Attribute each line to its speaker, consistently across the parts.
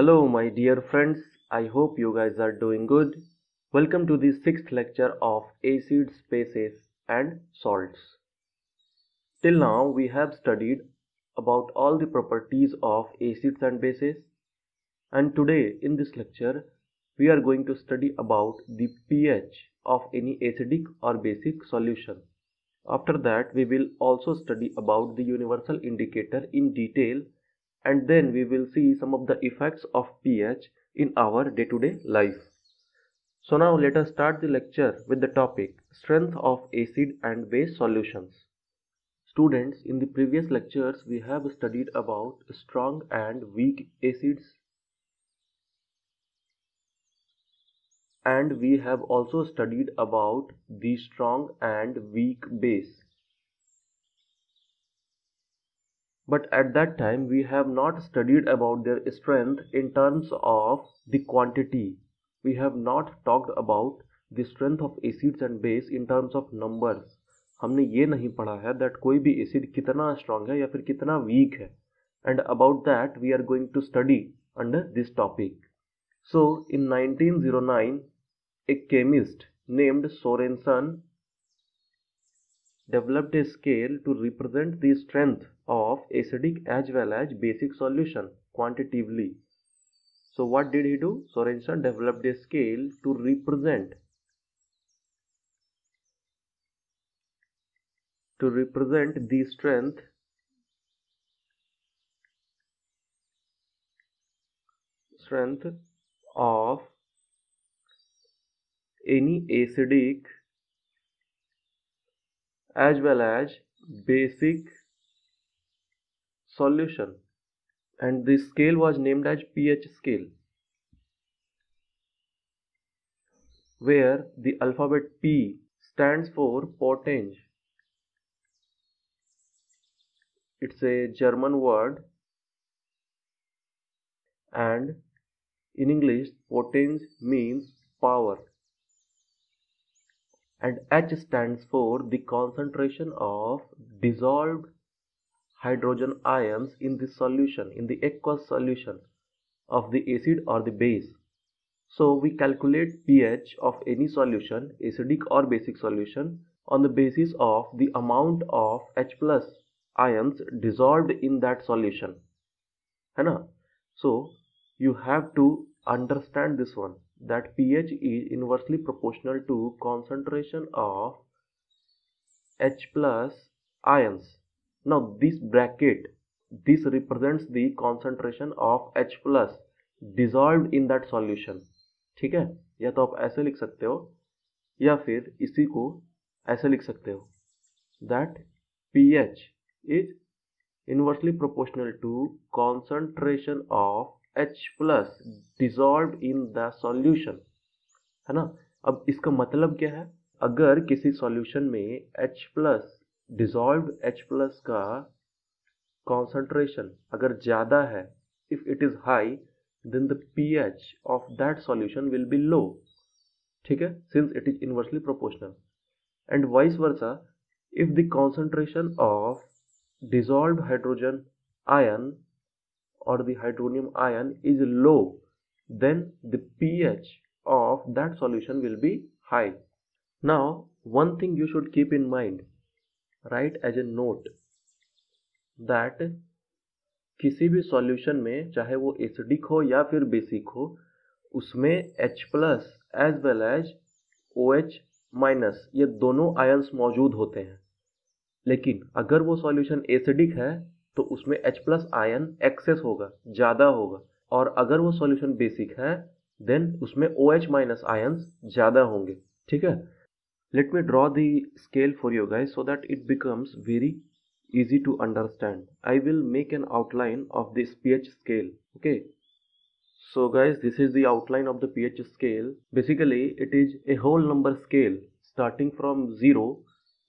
Speaker 1: Hello, my dear friends. I hope you guys are doing good. Welcome to the sixth lecture of acids, bases, and salts. Till now, we have studied about all the properties of acids and bases, and today in this lecture, we are going to study about the pH of any acidic or basic solution. After that, we will also study about the universal indicator in detail, and then we will see some of the effects of pH in our day-to-day life. So now let us start the lecture with the topic strength of acid and base solutions. Students, in the previous lectures we have studied about strong and weak acids, and we have also studied about the strong and weak base. But at that time we have not studied about their strength in terms of the quantity. We have not talked about the strength of acids and base in terms of numbers. हमने ये नहीं पढ़ा है that कोई भी acid कितना strong है या फिर कितना वीक है. And about that we are going to study under this topic. So in 1909 a chemist named Sorensen developed a scale to represent the strength of acidic as well as basic solution quantitatively. So what did he do? Sorensen developed a scale to represent the strength of any acidic as well as basic solution, and this scale was named as pH scale, where the alphabet P stands for potenge. It's a German word, and in English potenge means power, and H stands for the concentration of dissolved hydrogen ions in the solution, in the aqueous solution of the acid or the base. So we calculate pH of any solution, acidic or basic solution, on the basis of the amount of H plus ions dissolved in that solution. है ना? So you have to understand this one, that pH is inversely proportional to concentration of H plus ions. Now this bracket, this represents the concentration of H plus dissolved in that solution. ठीक है, या तो आप ऐसे लिख सकते हो या फिर इसी को ऐसे लिख सकते हो, that pH is inversely proportional to concentration of H plus dissolved in the solution, है ना. अब इसका मतलब क्या है? अगर किसी सॉल्यूशन में H plus dissolved H plus का concentration अगर ज़्यादा है, if it is high, then the pH of that solution will be low. ठीक है, since it is inversely proportional. And vice versa, if the concentration of dissolved hydrogen ion or the hydronium ion is low, then the pH of that solution will be high. Now one thing you should keep in mind, write as a note, that किसी भी solution में चाहे वो acidic हो या फिर basic हो, उसमें H plus as well as OH minus ये दोनों आयंस मौजूद होते हैं. लेकिन अगर वो सॉल्यूशन एसिडिक है तो उसमें H प्लस आयन एक्सेस होगा, ज़्यादा होगा, और अगर वो सॉल्यूशन बेसिक है देन उसमें OH माइनस आयंस ज़्यादा होंगे. ठीक है, let me draw the scale for you guys so that it becomes very easy to understand. I will make an outline of this pH scale. Okay, so guys, this is the outline of the pH scale. Basically it is a whole number scale starting from 0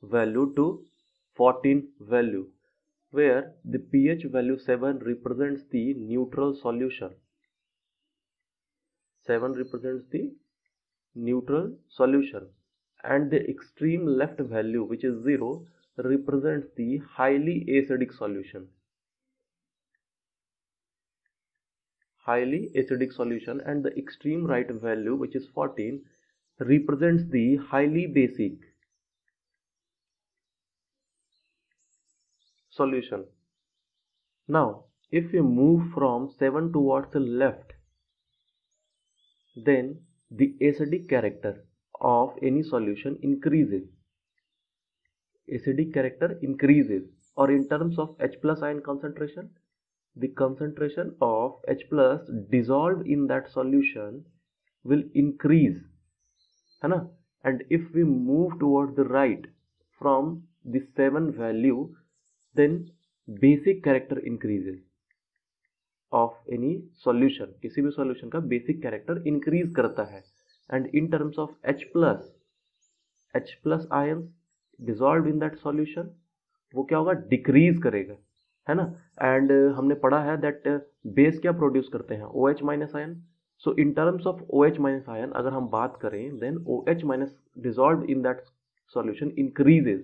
Speaker 1: value to 14 value, where the pH value 7 represents the neutral solution. 7 represents the neutral solution, and the extreme left value, which is 0, represents the highly acidic solution. highly acidic solution, and the extreme right value, which is 14, represents the highly basic solution. Now, if we move from 7 towards the left, then the acidic character of any solution increases. Acidic character increases, or in terms of H plus ion concentration, the concentration of H plus dissolved in that solution will increase, है ना? And if we move towards the right from the 7 value, then basic character increases of any solution. किसी भी solution का basic character increase करता है, and in terms of H plus ions dissolved in that solution, वो क्या होगा? Decrease करेगा, है ना? एंड हमने पढ़ा है दैट बेस क्या प्रोड्यूस करते हैं? OH minus ion. So in terms of OH minus ion अगर हम बात करें, then OH minus dissolve in that solution increases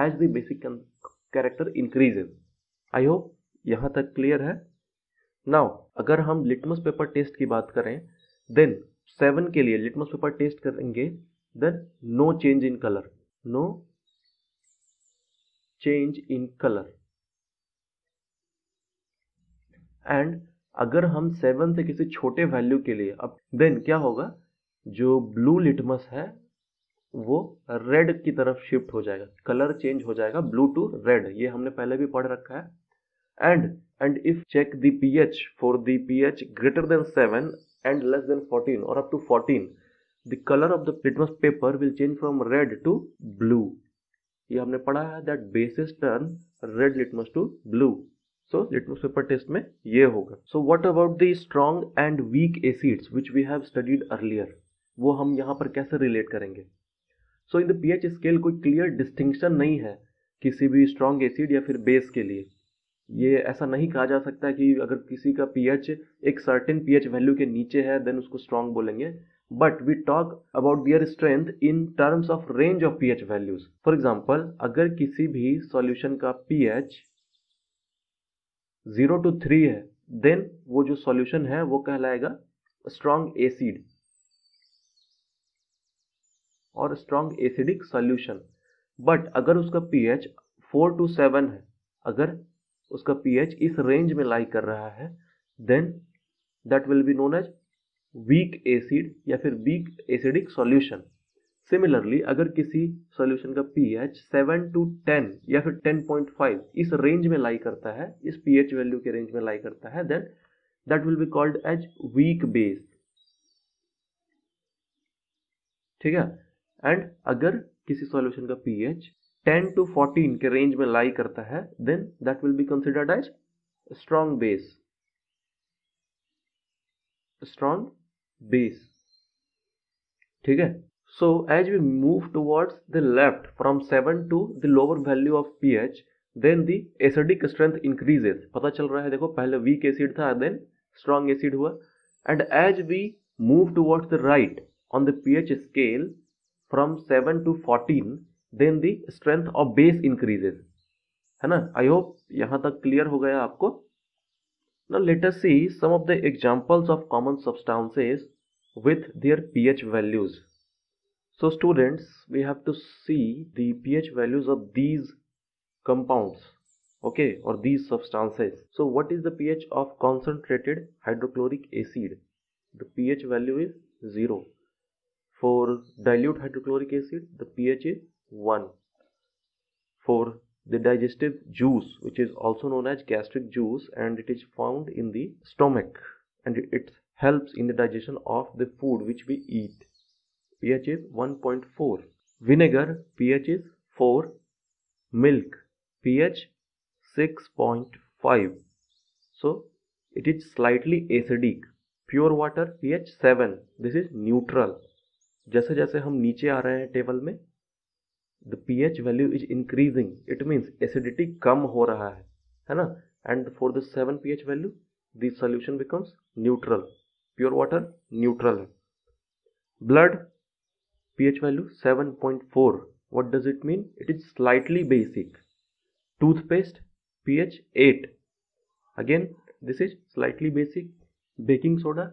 Speaker 1: as the basic character increases. I hope यहाँ तक क्लियर है. नाउ अगर हम लिटमस पेपर टेस्ट की बात करें, देन 7 के लिए लिटमस पेपर टेस्ट करेंगे, then no change in colour, no change in colour. And अगर हम 7 से किसी छोटे वैल्यू के लिए, अब देन क्या होगा? जो ब्लू लिटमस है वो रेड की तरफ शिफ्ट हो जाएगा, कलर चेंज हो जाएगा ब्लू टू रेड. ये हमने पहले भी पढ़ रखा है. And if check the pH for the pH greater than 7 and less than 14 or up to 14, the color of the litmus paper will change from red to blue. ये हमने पढ़ा है that bases turn red litmus to blue. So litmus paper test में ये होगा. So what about the strong and weak acids which we have studied earlier, वो हम यहाँ पर कैसे रिलेट करेंगे? So in the pH scale कोई क्लियर डिस्टिंक्शन नहीं है किसी भी स्ट्रॉन्ग एसिड या फिर बेस के लिए. ये ऐसा नहीं कहा जा सकता कि अगर किसी का pH एक सर्टेन pH वैल्यू के नीचे है देन उसको स्ट्रॉन्ग बोलेंगे. But we talk about their strength in terms of range of pH values. For example, अगर किसी भी सॉल्यूशन का pH 0 to 3 है, देन वो जो सॉल्यूशन है वो कहलाएगा स्ट्रॉन्ग एसिड और स्ट्रॉन्ग एसिडिक सॉल्यूशन. बट अगर उसका pH 4 to 7 है, अगर उसका pH इस रेंज में लाई कर रहा है, then that will be known as weak acid या फिर वीक एसिडिक सॉल्यूशन. सिमिलरली अगर किसी सॉल्यूशन का pH 7 to 10 या फिर 10.5 इस रेंज में लाई करता है, इस pH वैल्यू के रेंज में लाई करता है, then that will be called as weak base. ठीक है. एंड अगर किसी सॉल्यूशन का pH 10 to 14 के रेंज में लाई करता है, then that will be considered as strong base. Strong base. ठीक है. So as we move towards the left from 7 to the lower value of pH, then the acidic strength increases. पता चल रहा है, देखो पहले weak acid था, then strong acid हुआ. And as we move towards the right on the pH scale from 7 to 14, then the strength of base increases. है ना? I hope यहाँ तक clear हो गया आपको. Now let us see some of the examples of common substances with their pH values. So students, we have to see the pH values of these compounds, okay, or these substances. So what is the pH of concentrated hydrochloric acid? The pH value is 0. For dilute hydrochloric acid, the pH is 1. For the digestive juice, which is also known as gastric juice, and it is found in the stomach, and it helps in the digestion of the food which we eat, pH is 1.4. Vinegar, pH is 4. Milk, pH 6.5. So it is slightly acidic. Pure water, pH 7. This is neutral. जैसे जैसे हम नीचे आ रहे हैं table में, the pH value is increasing. It means acidity कम हो रहा है ना? And for the 7 pH value, the solution becomes neutral. Pure water neutral है. Blood, pH value 7.4. What does it mean? It is slightly basic. Toothpaste, pH 8. Again, this is slightly basic. Baking soda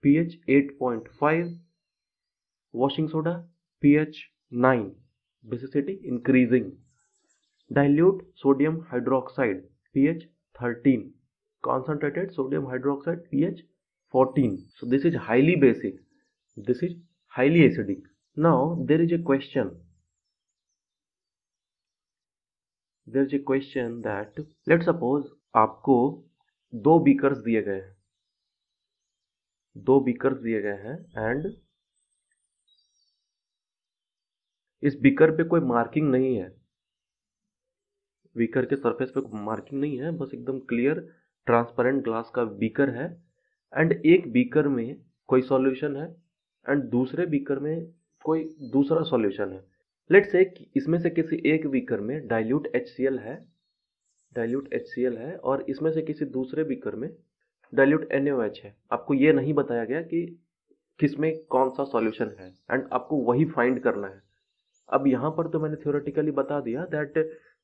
Speaker 1: pH 8.5, washing soda pH 9, basicity increasing, dilute sodium hydroxide pH 13, concentrated sodium hydroxide pH 14. So this is highly basic, this is highly acidic. Now there is a question that let's suppose आपको दो beakers दिए गए हैं and इस beaker पे कोई marking नहीं है, बीकर के सरफेस पे कोई मार्किंग नहीं है, बस एकदम क्लियर ट्रांसपेरेंट ग्लास का बीकर है एंड एक बीकर में कोई सॉल्यूशन है एंड दूसरे बीकर में कोई दूसरा सॉल्यूशन है। लेट्स से इसमें से किसी एक बीकर में डाइल्यूट HCl है और इसमें से किसी दूसरे बीकर में डाइल्यूट NaOH है। आपको ये नहीं बताया गया कि किसमें कौन सा सॉल्यूशन है एंड आपको वही फाइंड करना है। अब यहाँ पर तो मैंने थ्योरेटिकली बता दिया दैट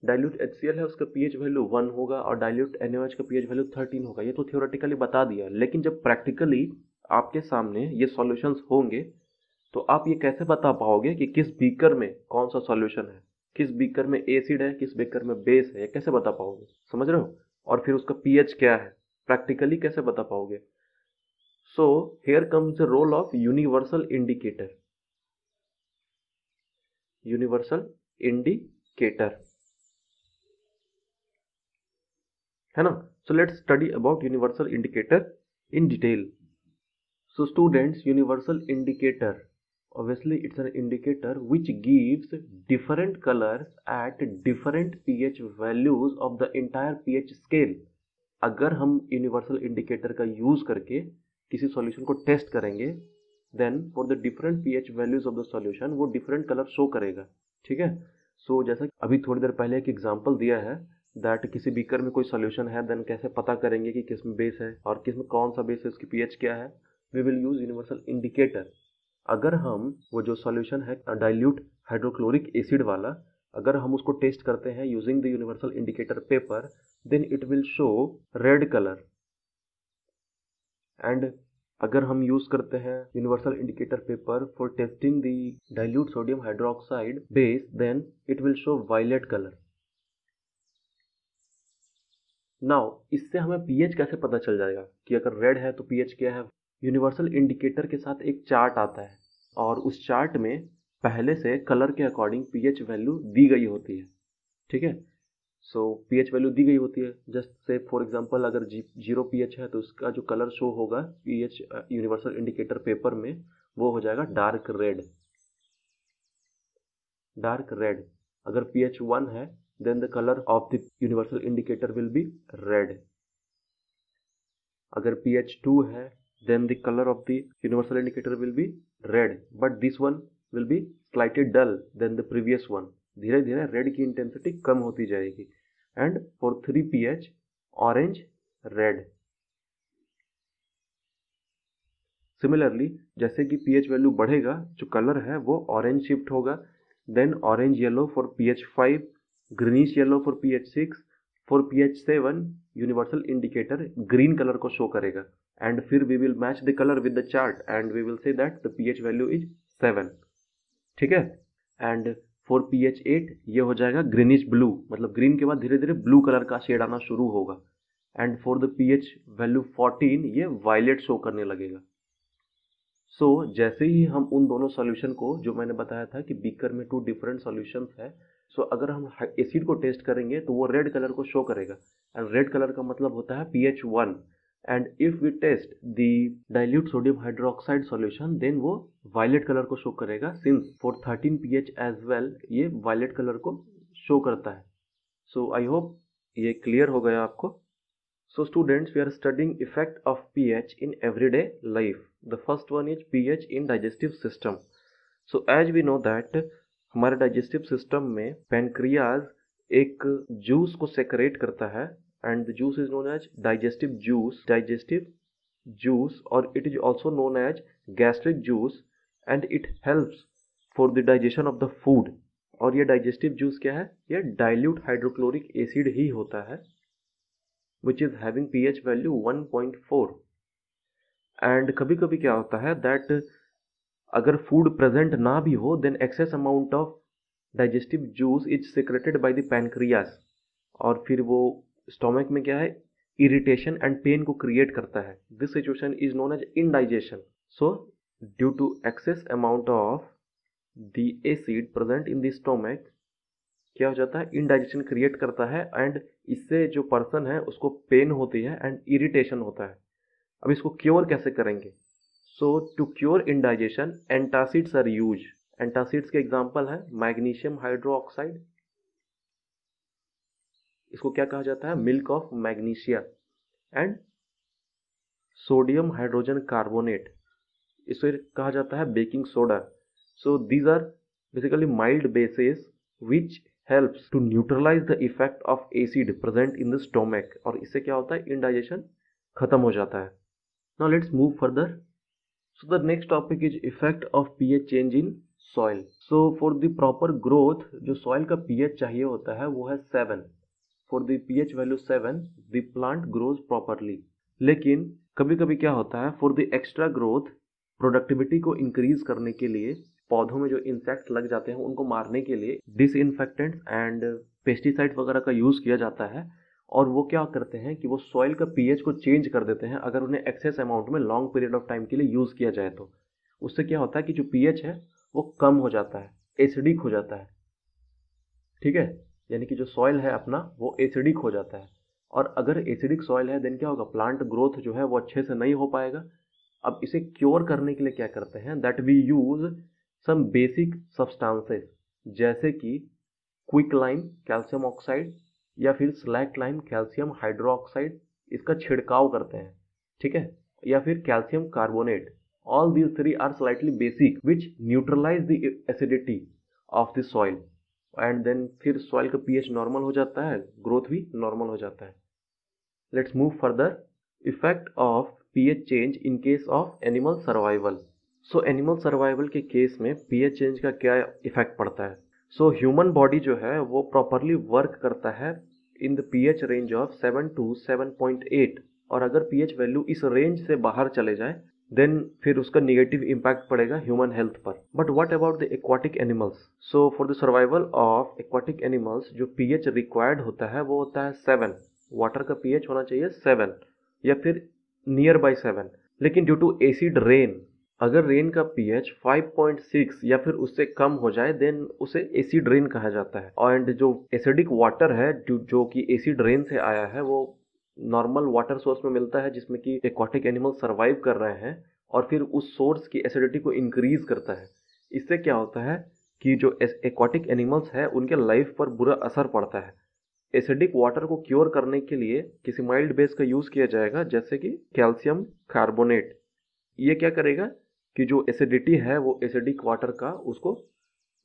Speaker 1: डाइल्यूट HCl है, उसका pH वैल्यू 1 होगा और डाइल्यूट NaOH का pH वैल्यू 13 होगा। ये तो थ्योरेटिकली बता दिया, लेकिन जब प्रैक्टिकली आपके सामने ये सॉल्यूशंस होंगे तो आप ये कैसे बता पाओगे कि किस बीकर में कौन सा सॉल्यूशन है, किस बीकर में एसिड है, किस बीकर में बेस है, कैसे बता पाओगे? समझ रहे हो? और फिर उसका pH क्या है, प्रैक्टिकली कैसे बता पाओगे? So here comes the role of universal indicator. है ना? So let's study about universal indicator in detail. So students, universal indicator, obviously it's an indicator which gives different colors at different pH values of the entire pH scale. अगर हम universal indicator का use करके किसी solution को test करेंगे then for the different pH values of the solution वो different colour show करेगा। ठीक है? सो जैसा अभी थोड़ी देर पहले एक एग्जांपल दिया है दैट किसी बीकर में कोई सॉल्यूशन है देन कैसे पता करेंगे कि किस में बेस है और किस में कौन सा बेस है, उसकी pH क्या है। We will use universal indicator. अगर हम वो जो सॉल्यूशन है डाइल्यूट हाइड्रोक्लोरिक एसिड वाला, अगर हम उसको टेस्ट करते हैं using the universal indicator paper, then it will show red color। and अगर हम यूज करते हैं universal indicator paper for testing the dilute sodium hydroxide base, then it will show violet color। Now इससे हमें pH कैसे पता चल जाएगा कि अगर रेड है तो pH क्या है? यूनिवर्सल इंडिकेटर के साथ एक चार्ट आता है और उस चार्ट में पहले से कलर के अकॉर्डिंग pH वैल्यू दी गई होती है। ठीक है? सो pH वैल्यू दी गई होती है। जस्ट से फॉर एग्जांपल अगर 0 pH है तो उसका जो कलर शो होगा pH यूनिवर्सल इंडिकेटर पेपर में वो हो जाएगा डार्क रेड। अगर pH 1 है then the colour of the universal indicator will be red. अगर pH 2 है then the colour of the universal indicator will be red, but this one will be slightly dull then the previous one. धीरे धीरे red की intensity कम होती जाएगी। And for 3 pH orange red. Similarly जैसे कि pH वैल्यू बढ़ेगा जो कलर है वो ऑरेंज शिफ्ट होगा, then orange yellow for pH 5, greenish yellow for pH 6, for pH 7 universal indicator green colour को शो करेगा एंड फिर we will match the colour with the chart and we will say that the pH value is 7। ठीक है? And for pH 8 ये हो जाएगा greenish blue, मतलब green के बाद धीरे धीरे ब्लू कलर का शेड आना शुरू होगा and for the pH value 14 ये वायलेट शो करने लगेगा। सो जैसे ही हम उन दोनों सॉल्यूशन को, जो मैंने बताया था कि बीकर में 2 डिफरेंट सॉल्यूशंस है, सो अगर हम एसिड को टेस्ट करेंगे तो वो रेड कलर को शो करेगा एंड रेड कलर का मतलब होता है pH 1। and if we test the dilute sodium hydroxide solution then वो violet कलर को शो करेगा since for 13 pH as well ये violet कलर को शो करता है। so I hope ये क्लियर हो गया आपको। so students, we are studying effect of pH in everyday life. The first one is pH in digestive system. so as we know that हमारे digestive system में pancreas एक juice को secret करता है and the juice is known as digestive juice or it is also known as gastric juice and it helps for the digestion of the food। और ये digestive juice क्या है? ये dilute hydrochloric acid ही होता है which is having pH value 1.4। And कभी कभी क्या होता है दैट अगर फूड प्रेजेंट ना भी हो then excess amount of digestive juice is secreted by the pancreas, और फिर वो स्टोमक में क्या है इरिटेशन एंड पेन को क्रिएट करता है. This situation is known as indigestion. So due to excess amount of the acid present in the stomach क्या हो जाता है इंडाइजेशन क्रिएट करता है एंड इससे जो पर्सन है उसको पेन होती है एंड इरिटेशन होता है. अब इसको क्योर कैसे करेंगे? So to cure indigestion antacids are use. Antacids के एग्जांपल है मैग्नीशियम हाइड्रोक्साइड, इसको क्या कहा जाता है milk of magnesia, and sodium hydrogen carbonate, इसे कहा जाता है baking soda. So these are basically mild bases which helps to neutralise the effect of acid present in the stomach, और इससे क्या होता है इंडाइजेशन खत्म हो जाता है. Now let's move further. So the next topic is effect of pH change in soil. So for the proper growth जो सॉइल का पीएच चाहिए होता है वो है 7. For the pH value 7 the plant grows properly. लेकिन कभी कभी क्या होता है for the extra growth productivity को इंक्रीज करने के लिए पौधों में जो इंसेक्ट लग जाते हैं उनको मारने के लिए डिसइंफेक्टेंट्स एंड पेस्टिसाइड वगैरह का यूज़ किया जाता है, और वो क्या करते हैं कि वो सॉइल का पीएच को चेंज कर देते हैं अगर उन्हें एक्सेस अमाउंट में लॉन्ग पीरियड ऑफ टाइम के लिए यूज़ किया जाए तो. उससे क्या होता है कि जो पीएच है वो कम हो जाता है, एसिडिक हो जाता है. ठीक है, यानी कि जो सॉइल है अपना वो एसिडिक हो जाता है, और अगर एसिडिक सॉइल है देन क्या होगा प्लांट ग्रोथ जो है वो अच्छे से नहीं हो पाएगा. अब इसे क्योर करने के लिए क्या करते हैं that we use some basic substances जैसे कि क्विकलाइन कैल्शियम ऑक्साइड या फिर स्लैकलाइन कैल्शियम हाइड्रोक्साइड, इसका छिड़काव करते हैं. ठीक है, या फिर calcium carbonate. All these three are slightly basic which neutralize the acidity of the soil, and then फिर सॉइल का पीएच नॉर्मल हो जाता है, ग्रोथ भी नॉर्मल हो जाता है. Let's move further. Effect of pH change in case of animal survival. So animal survival के केस में पीएच चेंज का क्या इफेक्ट पड़ता है? सो ह्यूमन बॉडी जो है वो प्रॉपरली वर्क करता है in the pH range of 7 to 7.8, और अगर पीएच वैल्यू इस रेंज से बाहर चले जाए देन फिर उसका निगेटिव इम्पैक्ट पड़ेगा ह्यूमन हेल्थ पर. But what about the aquatic animals? So for the survival of aquatic animals जो पीएच रिक्वायर्ड होता है वो होता है 7. वाटर का पीएच होना चाहिए 7 या फिर नियर बाय 7. लेकिन ड्यू टू एसिड रेन, अगर रेन का पीएच 5.6 या फिर उससे कम हो जाए देन उसे एसिड रेन कहा जाता है. एंड जो एसिडिक वाटर है जो कि एसिड रेन से आया है वो नॉर्मल वाटर सोर्स में मिलता है जिसमें कि एक्वाटिक एनिमल सर्वाइव कर रहे हैं, और फिर उस सोर्स की एसिडिटी को इंक्रीज करता है. इससे क्या होता है कि जो एक्वाटिक एनिमल्स है उनके लाइफ पर बुरा असर पड़ता है. एसिडिक वाटर को क्योर करने के लिए किसी माइल्ड बेस का यूज़ किया जाएगा जैसे कि कैल्शियम कार्बोनेट. ये क्या करेगा कि जो एसिडिटी है वो एसिडिक वाटर का उसको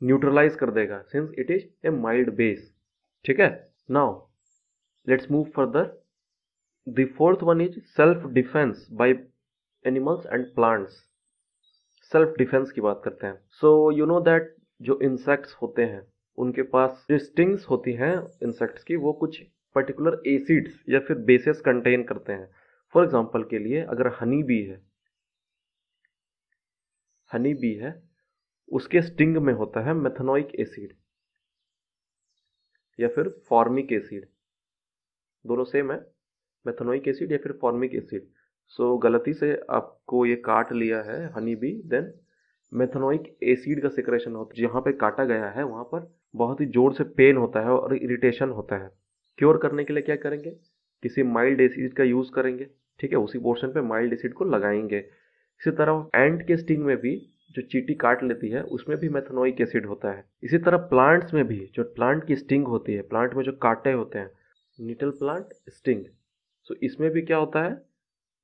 Speaker 1: न्यूट्रलाइज कर देगा since it is a mild base. ठीक है, now let's move further. The fourth one is self defence by animals and plants. Self defence की बात करते हैं. सो यू नो दैट जो इंसेक्ट्स होते हैं उनके पास जो स्टिंग्स होती हैं इंसेक्ट्स की वो कुछ पर्टिकुलर एसिड्स या फिर बेसेस कंटेन करते हैं. फॉर एग्जांपल के लिए अगर हनी बी है उसके स्टिंग में होता है मेथनोइक एसिड या फिर फॉर्मिक एसिड, दोनों सेम है, मेथनोइक एसिड या फिर फॉर्मिक एसिड. सो गलती से आपको ये काट लिया है honey bee then methanoic acid का सिक्रेशन होता है. जहाँ पे काटा गया है वहाँ पर बहुत ही जोर से पेन होता है और इरिटेशन होता है. क्योर करने के लिए क्या करेंगे किसी माइल्ड एसिड का यूज़ करेंगे. ठीक है, उसी पोर्शन पे माइल्ड एसिड को लगाएंगे. इसी तरह एंट के स्टिंग में भी जो चींटी काट लेती है उसमें भी मेथनोइक एसिड होता है. इसी तरह प्लांट्स में भी जो प्लांट की स्टिंग होती है, प्लांट में जो कांटे होते हैं, निटल प्लांट स्टिंग, सो इसमें भी क्या होता है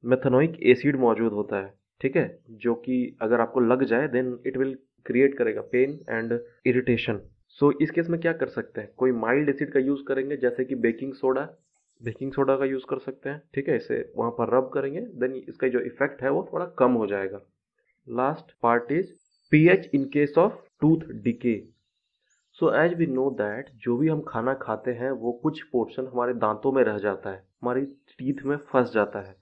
Speaker 1: मेथनोइक एसिड मौजूद होता है. ठीक है, जो कि अगर आपको लग जाए देन इट विल क्रिएट करेगा पेन एंड इरिटेशन. सो इस केस में क्या कर सकते हैं, कोई माइल्ड एसिड का यूज़ करेंगे जैसे कि बेकिंग सोडा का यूज़ कर सकते हैं. ठीक है, इसे वहाँ पर रब करेंगे देन इसका जो इफेक्ट है वो थोड़ा कम हो जाएगा. Last part is pH in case of tooth decay. So as we know that जो भी हम खाना खाते हैं वो कुछ पोर्शन हमारे दांतों में रह जाता है, हमारी टीथ में फंस जाता है,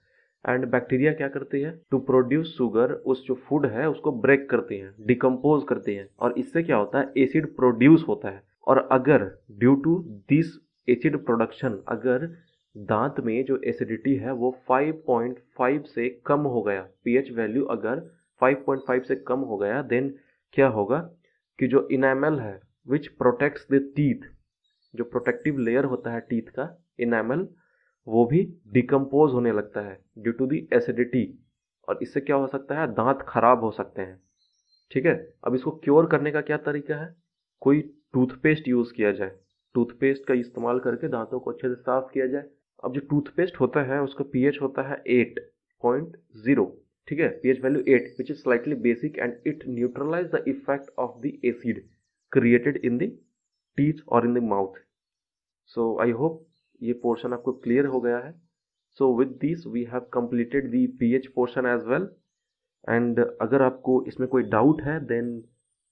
Speaker 1: एंड बैक्टीरिया क्या करती है, टू प्रोड्यूस शुगर, उस जो फूड है उसको ब्रेक करती हैं, डिकम्पोज करती हैं, और इससे क्या होता है, एसिड प्रोड्यूस होता है। और अगर due to this acid production, अगर दांत में जो एसिडिटी है वो 5.5 से कम हो गया, पीएच वैल्यू अगर 5.5 से कम हो गया, देन क्या होगा कि जो इनेमल है विच प्रोटेक्ट्स द टीथ, जो प्रोटेक्टिव लेयर होता है टीथ का, इनेमल, वो भी डिकम्पोज होने लगता है ड्यू टू दी एसिडिटी, और इससे क्या हो सकता है, दांत खराब हो सकते हैं। ठीक है, अब इसको क्योर करने का क्या तरीका है, कोई टूथपेस्ट यूज किया जाए, टूथपेस्ट का इस्तेमाल करके दांतों को अच्छे से साफ किया जाए। अब जो टूथपेस्ट होता है उसका पीएच होता है 8.0, ठीक है, pH value 8 which is slightly basic and it neutralise the effect of the acid created in the teeth और in the mouth. So I hope ये पोर्शन आपको क्लियर हो गया है। So with this we have completed the pH portion as well, and अगर आपको इसमें कोई डाउट है then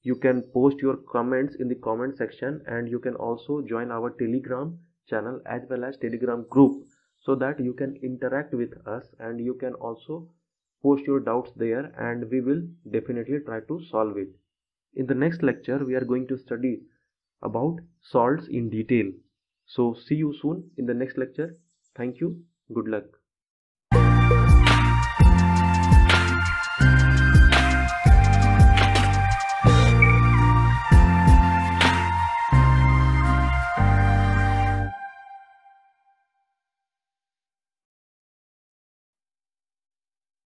Speaker 1: you can post your comments in the comment section, and you can also join our telegram channel as well as telegram group, so that you can interact with us and you can also post your doubts there, and we will definitely try to solve it. In the next lecture we are going to study about salts in detail. So see you soon in the next lecture. Thank you. Good luck.